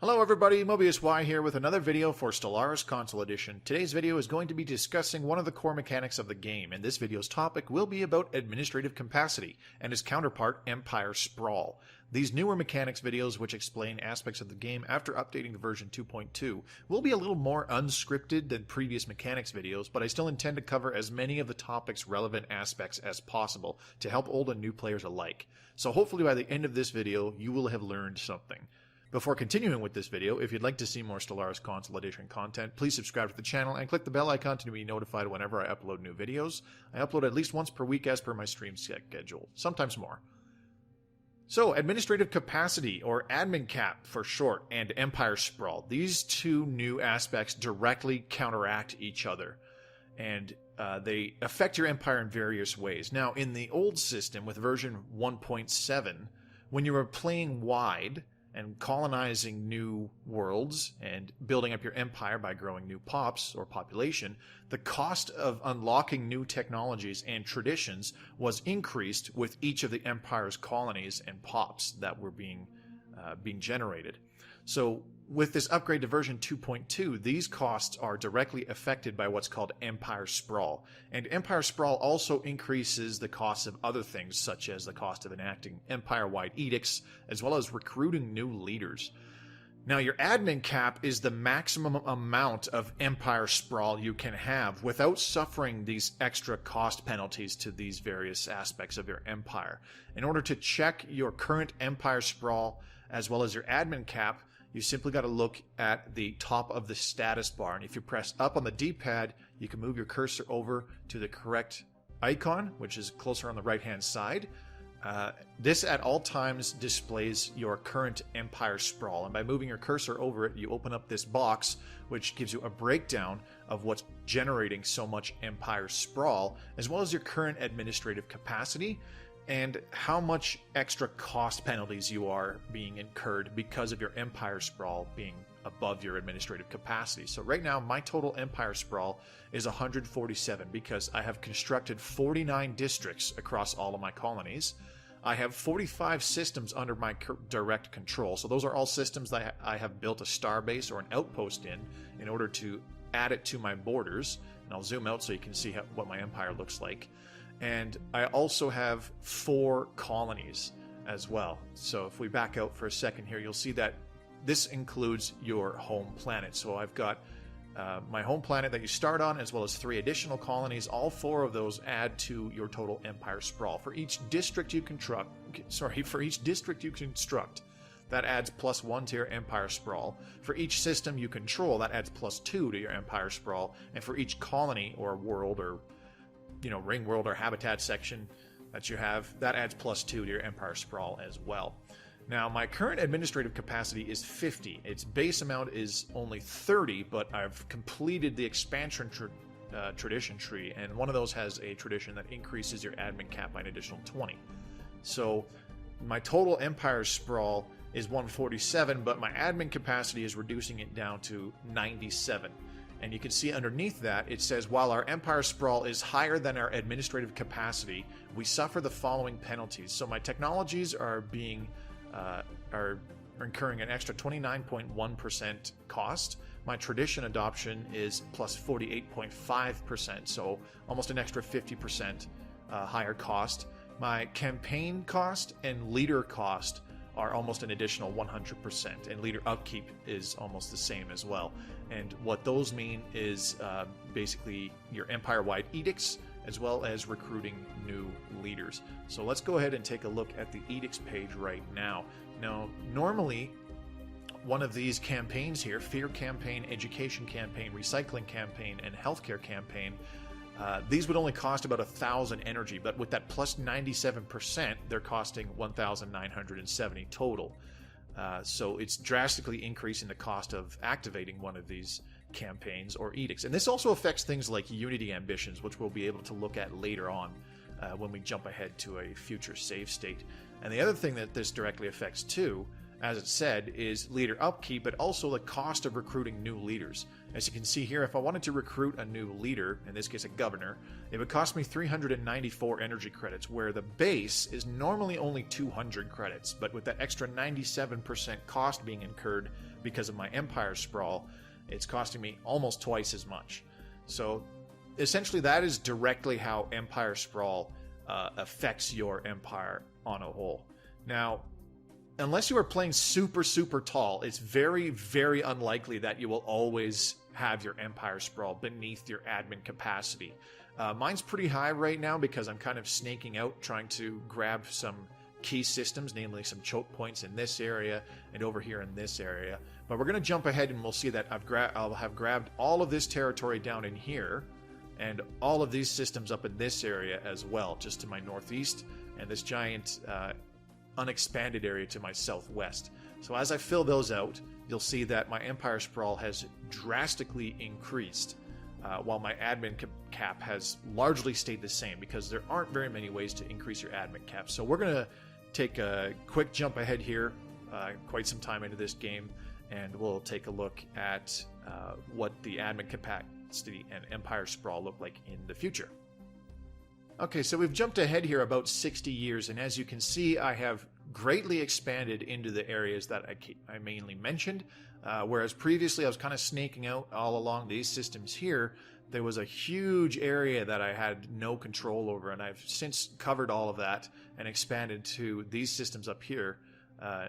Hello everybody, Mobius Y here with another video for Stellaris Console Edition. Today's video is going to be discussing one of the core mechanics of the game, and this video's topic will be about administrative capacity and its counterpart, Empire Sprawl. These newer mechanics videos, which explain aspects of the game after updating to version 2.2, will be a little more unscripted than previous mechanics videos, but I still intend to cover as many of the topic's relevant aspects as possible to help old and new players alike. So hopefully by the end of this video, you will have learned something. Before continuing with this video, if you'd like to see more Stellaris Console Edition content, please subscribe to the channel and click the bell icon to be notified whenever I upload new videos. I upload at least once per week as per my stream schedule, sometimes more. So, administrative capacity, or admin cap for short, and Empire Sprawl. These two new aspects directly counteract each other, and they affect your empire in various ways. Now, in the old system with version 1.7, when you were playing wide and colonizing new worlds and building up your empire by growing new pops or population, the cost of unlocking new technologies and traditions was increased with each of the empire's colonies and pops that were being generated. So with this upgrade to version 2.2, these costs are directly affected by what's called Empire Sprawl. And Empire Sprawl also increases the costs of other things, such as the cost of enacting empire-wide edicts, as well as recruiting new leaders. Now, your admin cap is the maximum amount of Empire Sprawl you can have without suffering these extra cost penalties to these various aspects of your empire. In order to check your current Empire Sprawl, as well as your admin cap, you simply got to look at the top of the status bar, and if you press up on the D-pad, you can move your cursor over to the correct icon, which is closer on the right-hand side. This at all times displays your current Empire Sprawl, and by moving your cursor over it, you open up this box, which gives you a breakdown of what's generating so much Empire Sprawl, as well as your current administrative capacity, and how much extra cost penalties you are being incurred because of your Empire Sprawl being above your administrative capacity. So right now, my total Empire Sprawl is 147 because I have constructed 49 districts across all of my colonies. I have 45 systems under my direct control. So those are all systems that I have built a starbase or an outpost in order to add it to my borders. And I'll zoom out so you can see what my empire looks like. And I also have 4 colonies as well. So if we back out for a second here, you'll see that this includes your home planet. So I've got my home planet that you start on, as well as 3 additional colonies. All 4 of those add to your total Empire Sprawl. For each district you construct, that adds +1 to your Empire Sprawl. For each system you control, that adds +2 to your Empire Sprawl. And for each colony or world or ring world or habitat section that you have, that adds +2 to your Empire Sprawl as well. Now, my current administrative capacity is 50. Its base amount is only 30, but I've completed the expansion tradition tree, and one of those has a tradition that increases your admin cap by an additional 20. So my total Empire Sprawl is 147, but my admin capacity is reducing it down to 97. And you can see underneath that, it says, while our Empire Sprawl is higher than our administrative capacity, we suffer the following penalties. So my technologies are incurring an extra 29.1% cost. My tradition adoption is plus 48.5%, so almost an extra 50% higher cost. My campaign cost and leader cost are almost an additional 100%, and leader upkeep is almost the same as well. And what those mean is basically your empire-wide edicts, as well as recruiting new leaders. So let's go ahead and take a look at the edicts page right now. Now, normally, one of these campaigns here, Fear Campaign, Education Campaign, Recycling Campaign, and Healthcare Campaign, these would only cost about 1,000 energy, but with that plus 97%, they're costing 1,970 total. So it's drastically increasing the cost of activating one of these campaigns or edicts. And this also affects things like Unity ambitions, which we'll be able to look at later on when we jump ahead to a future save state. And the other thing that this directly affects too, as it said, is leader upkeep, but also the cost of recruiting new leaders. As you can see here, if I wanted to recruit a new leader, in this case a governor, it would cost me 394 energy credits, where the base is normally only 200 credits, but with that extra 97% cost being incurred because of my Empire Sprawl, it's costing me almost twice as much. So essentially that is directly how Empire Sprawl affects your empire on a whole. Now, unless you are playing super tall, it's very unlikely that you will always have your Empire Sprawl beneath your admin capacity. Mine's pretty high right now because I'm kind of snaking out, trying to grab some key systems, namely some choke points in this area and over here in this area. But we're going to jump ahead and we'll see that I'll have grabbed all of this territory down in here and all of these systems up in this area as well, just to my northeast, and this giant unexpanded area to my southwest. So as I fill those out, you'll see that my Empire Sprawl has drastically increased, while my admin cap has largely stayed the same, because there aren't very many ways to increase your admin cap. So we're going to take a quick jump ahead here, quite some time into this game, and we'll take a look at what the admin capacity and Empire Sprawl look like in the future. Okay, so we've jumped ahead here about 60 years, and as you can see, I have greatly expanded into the areas that I mainly mentioned, whereas previously I was kind of snaking out all along these systems here. There was a huge area that I had no control over, and I've since covered all of that and expanded to these systems up here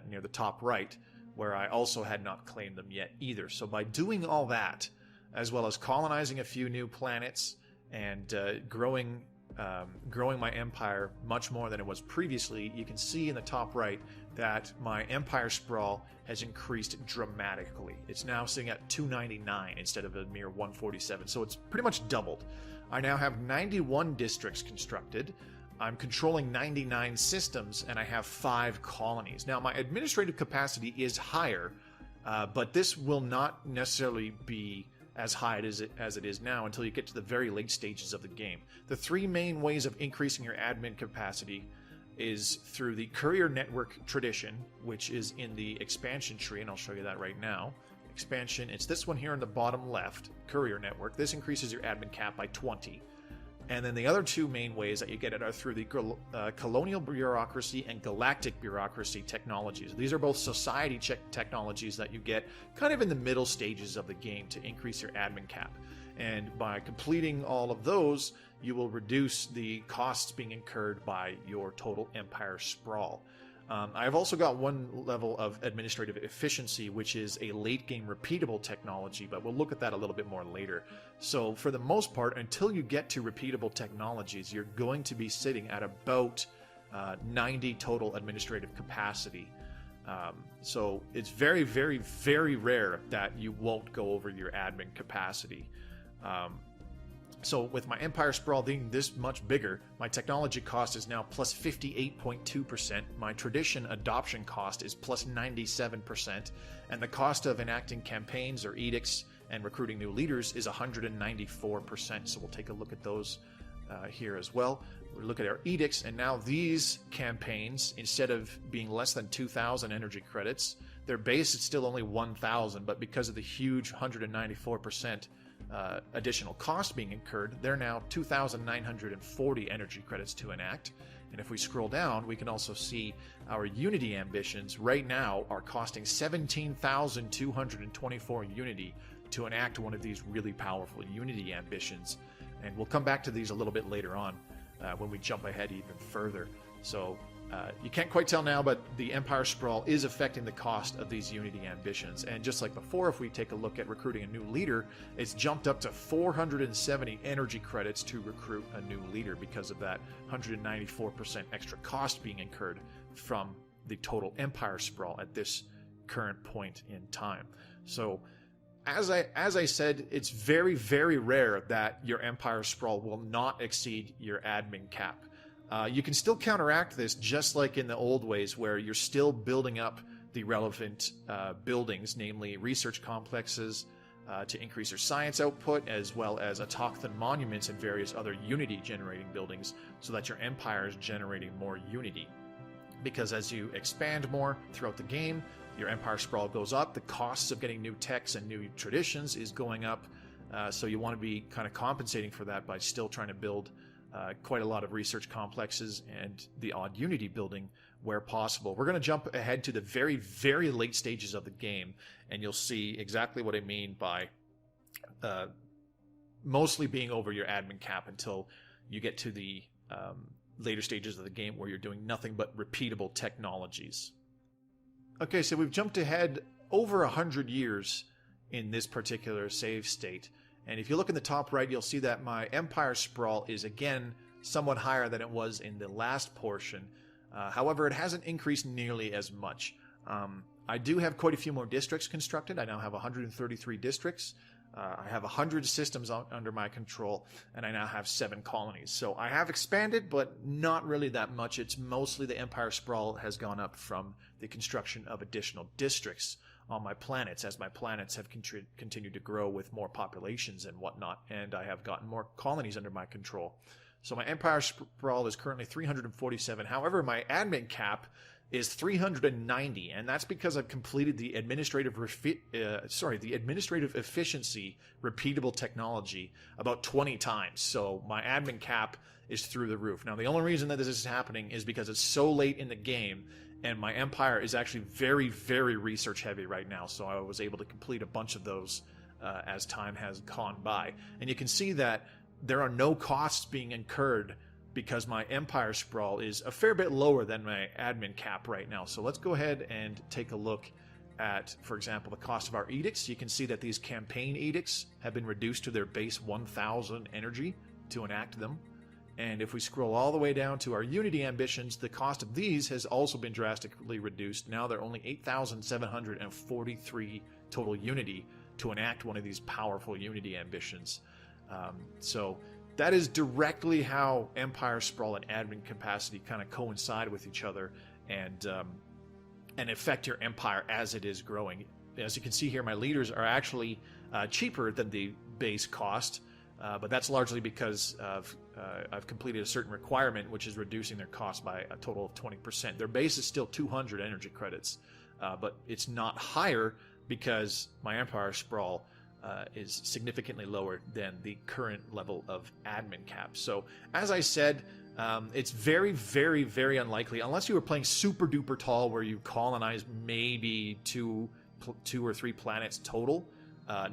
near the top right, where I also had not claimed them yet either. So by doing all that, as well as colonizing a few new planets and growing my empire much more than it was previously, you can see in the top right that my Empire Sprawl has increased dramatically. It's now sitting at 299 instead of a mere 147, so it's pretty much doubled. I now have 91 districts constructed. I'm controlling 99 systems, and I have 5 colonies. Now, my administrative capacity is higher, but this will not necessarily be as high as it is now until you get to the very late stages of the game. The 3 main ways of increasing your admin capacity is through the courier network tradition, which is in the expansion tree, and I'll show you that right now. Expansion, it's this one here in the bottom left, courier network. This increases your admin cap by 20. And then the other 2 main ways that you get it are through the colonial bureaucracy and galactic bureaucracy technologies. These are both society technologies that you get kind of in the middle stages of the game to increase your admin cap. And by completing all of those, you will reduce the costs being incurred by your total Empire Sprawl. I've also got one level of administrative efficiency, which is a late-game repeatable technology, but we'll look at that a little bit more later. So for the most part, until you get to repeatable technologies, you're going to be sitting at about 90 total administrative capacity. So it's very rare that you won't go over your admin capacity. So with my Empire Sprawl being this much bigger, my technology cost is now plus 58.2%, my tradition adoption cost is plus 97%, and the cost of enacting campaigns or edicts and recruiting new leaders is 194%. So we'll take a look at those here as well. We'll look at our edicts, and now these campaigns, instead of being less than 2,000 energy credits, their base is still only 1,000, but because of the huge 194% additional cost being incurred, they're now 2,940 energy credits to enact. And if we scroll down, we can also see our Unity ambitions right now are costing 17,224 Unity to enact one of these really powerful Unity ambitions. And we'll come back to these a little bit later on when we jump ahead even further. So you can't quite tell now, but the Empire Sprawl is affecting the cost of these Unity ambitions. And just like before, if we take a look at recruiting a new leader, it's jumped up to 470 energy credits to recruit a new leader because of that 194% extra cost being incurred from the total Empire Sprawl at this current point in time. So as I said, it's very rare that your Empire Sprawl will not exceed your admin cap. You can still counteract this just like in the old ways, where you're still building up the relevant buildings, namely research complexes, to increase your science output, as well as autochthon monuments and various other Unity generating buildings, so that your empire is generating more Unity. Because as you expand more throughout the game, your Empire Sprawl goes up, the costs of getting new techs and new traditions is going up. So you want to be kind of compensating for that by still trying to build quite a lot of research complexes and the odd Unity building where possible. We're going to jump ahead to the very, very late stages of the game, and you'll see exactly what I mean by mostly being over your admin cap until you get to the later stages of the game where you're doing nothing but repeatable technologies. Okay, so we've jumped ahead over 100 years in this particular save state. And if you look in the top right, you'll see that my Empire Sprawl is again somewhat higher than it was in the last portion. However, it hasn't increased nearly as much. I do have quite a few more districts constructed. I now have 133 districts. I have 100 systems under my control, and I now have 7 colonies. So I have expanded, but not really that much. It's mostly the Empire Sprawl has gone up from the construction of additional districts on my planets, as my planets have continued to grow with more populations and whatnot, and I have gotten more colonies under my control. So my Empire Sprawl is currently 347. However, my admin cap is 390, and that's because I've completed the administrative efficiency repeatable technology about 20 times. So my admin cap is through the roof. Now, the only reason that this is happening is because it's so late in the game, and my empire is actually very, very research heavy right now. So I was able to complete a bunch of those as time has gone by. And you can see that there are no costs being incurred because my Empire Sprawl is a fair bit lower than my admin cap right now. So let's go ahead and take a look at, for example, the cost of our edicts. You can see that these campaign edicts have been reduced to their base 1,000 energy to enact them. And if we scroll all the way down to our Unity ambitions, the cost of these has also been drastically reduced. Now they're only 8,743 total Unity to enact one of these powerful Unity ambitions. So that is directly how Empire Sprawl and admin capacity kind of coincide with each other and affect your empire as it is growing. As you can see here, my leaders are actually cheaper than the base cost, but that's largely because I've completed a certain requirement, which is reducing their cost by a total of 20%. Their base is still 200 energy credits, but it's not higher because my Empire Sprawl is significantly lower than the current level of admin cap. So, as I said, it's very, very, very unlikely, unless you were playing super duper tall where you colonize maybe two or three planets total,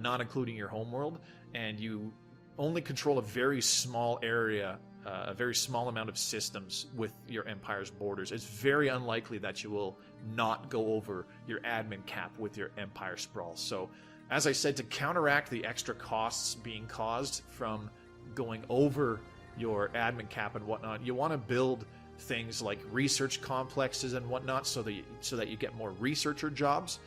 not including your homeworld, and you only control a very small area, a very small amount of systems with your empire's borders. It's very unlikely that you will not go over your admin cap with your Empire Sprawl. So, as I said, to counteract the extra costs being caused from going over your admin cap and whatnot, you want to build things like research complexes and whatnot so that you get more researcher jobs.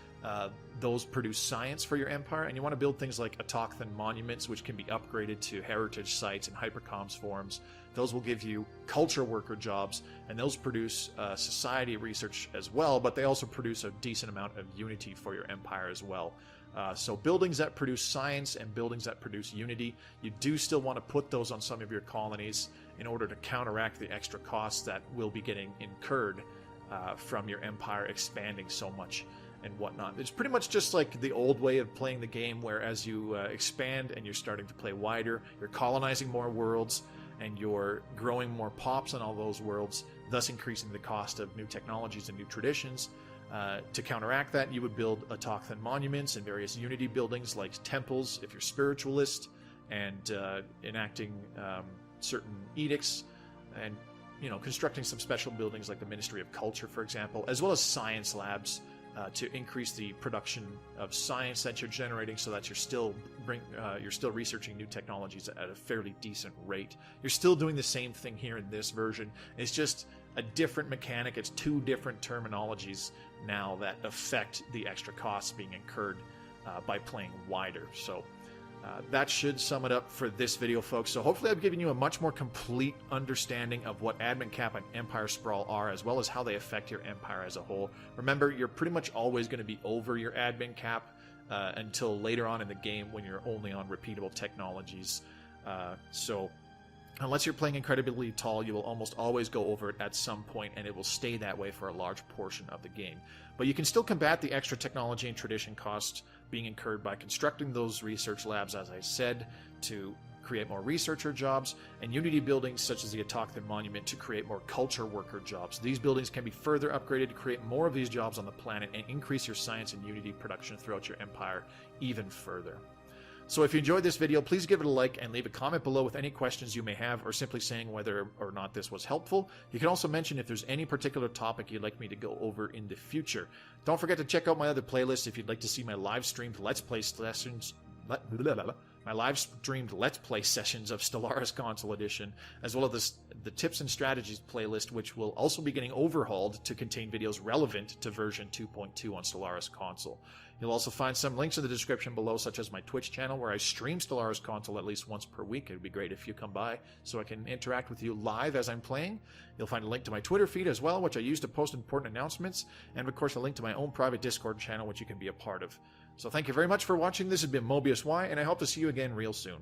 Those produce science for your empire, and you want to build things like autochthon monuments, which can be upgraded to heritage sites and hypercoms forums. Those will give you culture worker jobs, and those produce society research as well, but they also produce a decent amount of unity for your empire as well. So buildings that produce science and buildings that produce unity, you do still want to put those on some of your colonies in order to counteract the extra costs that will be getting incurred from your empire expanding so much and whatnot. It's pretty much just like the old way of playing the game, where as you expand and you're starting to play wider, you're colonizing more worlds and you're growing more pops on all those worlds, thus increasing the cost of new technologies and new traditions. To counteract that, you would build autochthon monuments and various unity buildings like temples if you're spiritualist, and enacting certain edicts, and constructing some special buildings like the Ministry of Culture, for example, as well as science labs to increase the production of science that you're generating, so that you're still researching new technologies at a fairly decent rate. You're still doing the same thing here in this version. It's just a different mechanic. It's two different terminologies now that affect the extra costs being incurred by playing wider. So that should sum it up for this video, folks. So hopefully I've given you a much more complete understanding of what admin cap and Empire Sprawl are, as well as how they affect your empire as a whole. Remember, you're pretty much always going to be over your admin cap until later on in the game when you're only on repeatable technologies. So Unless you're playing incredibly tall, you will almost always go over it at some point, and it will stay that way for a large portion of the game. But you can still combat the extra technology and tradition costs being incurred by constructing those research labs, as I said, to create more researcher jobs, and Unity buildings such as the Autochthon Monument to create more culture worker jobs. These buildings can be further upgraded to create more of these jobs on the planet and increase your science and Unity production throughout your empire even further. So if you enjoyed this video, please give it a like and leave a comment below with any questions you may have, or simply saying whether or not this was helpful. You can also mention if there's any particular topic you'd like me to go over in the future. Don't forget to check out my other playlists if you'd like to see my live streamed Let's Play sessions. My live streamed Let's Play sessions of Stellaris Console Edition, as well as the Tips and Strategies playlist, which will also be getting overhauled to contain videos relevant to version 2.2 on Stellaris Console. You'll also find some links in the description below, such as my Twitch channel, where I stream Stellaris Console at least once per week. It would be great if you come by so I can interact with you live as I'm playing. You'll find a link to my Twitter feed as well, which I use to post important announcements, and of course a link to my own private Discord channel, which you can be a part of. So thank you very much for watching. This has been Mobius Y, and I hope to see you again real soon.